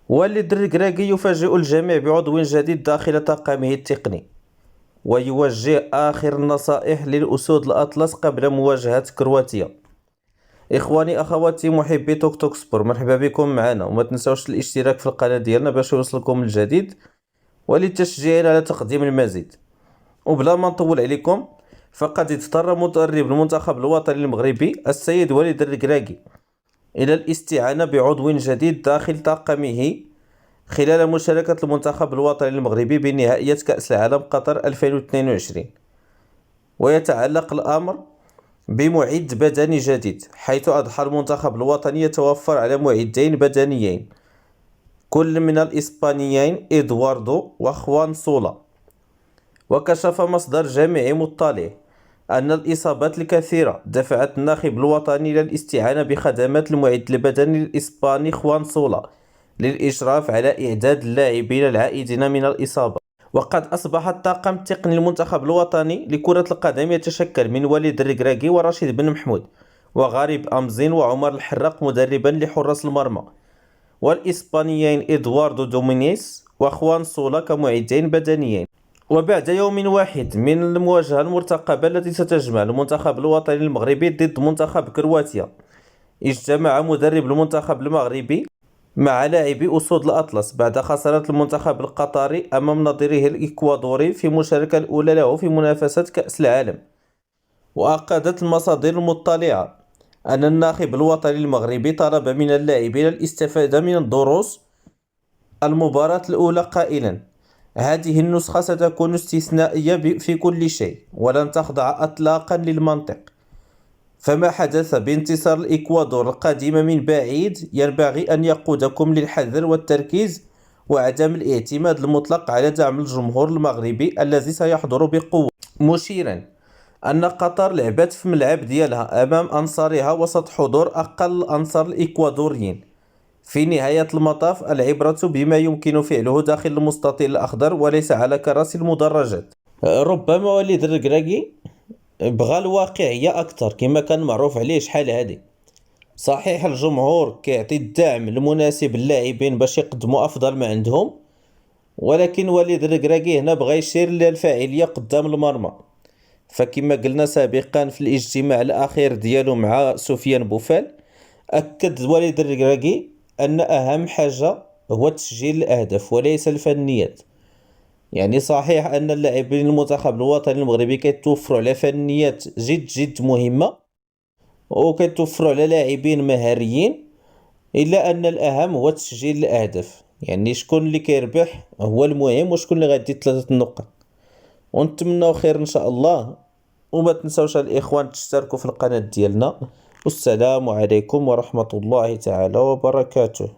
والد الركراكي يفاجئ الجميع بعضو جديد داخل طاقمه التقني، ويوجه آخر النصائح للأسود الأطلس قبل مواجهة كرواتيا. إخواني أخواتي محبي توك توك سبور، مرحبا بكم معنا، وما تنسوش الاشتراك في القناة ديالنا باش يوصلكم الجديد وللتشجيع على تقديم المزيد. وبلا ما نطول عليكم، فقد اضطر مدرب المنتخب الوطني المغربي السيد وليد الركراكي إلى الاستعانة بعضو جديد داخل طاقمه خلال مشاركة المنتخب الوطني المغربي بنهائيات كأس العالم قطر 2022. ويتعلق الأمر بمعد بدني جديد، حيث أضحى المنتخب الوطني يتوفر على معدين بدنيين، كل من الإسبانيين إدواردو وخوان سولا. وكشف مصدر جامعي مطلع أن الإصابات الكثيرة دفعت الناخب الوطني إلى الاستعانة بخدمات المعد البدني الإسباني خوان سولا للإشراف على إعداد اللاعبين العائدين من الإصابة. وقد أصبح الطاقم التقني للمنتخب الوطني لكرة القدم يتشكل من وليد الركراكي ورشيد بن محمود وغريب أمزين وعمر الحراق مدربا لحراس المرمى، والإسبانيين إدواردو دومينيز وخوان سولا كمعدين بدنيين. وبعد يوم واحد من المواجهة المرتقبة التي ستجمع المنتخب الوطني المغربي ضد منتخب كرواتيا، اجتمع مدرب المنتخب المغربي مع لاعبي أسود الأطلس بعد خسارة المنتخب القطري أمام نظيره الإكوادوري في المشاركة الأولى له في منافسة كأس العالم. وأكدت المصادر المطلعة أن الناخب الوطني المغربي طلب من اللاعبين الاستفادة من الدروس المباراة الأولى قائلا: هذه النسخة ستكون استثنائية في كل شيء ولن تخضع إطلاقا للمنطق، فما حدث بانتصار الإكوادور القادم من بعيد ينبغي أن يقودكم للحذر والتركيز وعدم الاعتماد المطلق على دعم الجمهور المغربي الذي سيحضر بقوة، مشيرا أن قطر لعبت في ملعب ديالها أمام أنصارها وسط حضور أقل الأنصار الإكوادوريين. في نهاية المطاف العبرة بما يمكن فعله داخل المستطيل الأخضر وليس على كراسي المدرجات. ربما وليد الركراكي بغى الواقعية أكثر كما كان معروف عليه شحال هادي. صحيح الجمهور كيعطي الدعم المناسب للاعبين باش يقدموا أفضل ما عندهم، ولكن وليد الركراكي هنا بغى يشير للفاعلية قدام المرمى. فكما قلنا سابقا في الاجتماع الأخير ديالو مع سفيان بوفال، أكد وليد الركراكي أن أهم حاجة هو تسجيل الأهداف وليس الفنيات. يعني صحيح أن اللاعبين المنتخب الوطني المغربي كيتوفروا على فنيات جد جد مهمة وكيتوفروا على لاعبين مهاريين، إلا أن الأهم هو تسجيل الأهداف. يعني شكون اللي كيربح هو المهم، وشكون اللي غادي 3 النقط. ونتمنى خير إن شاء الله. وما تنسوش الإخوان تشتركوا في القناة ديالنا، والسلام عليكم ورحمة الله تعالى وبركاته.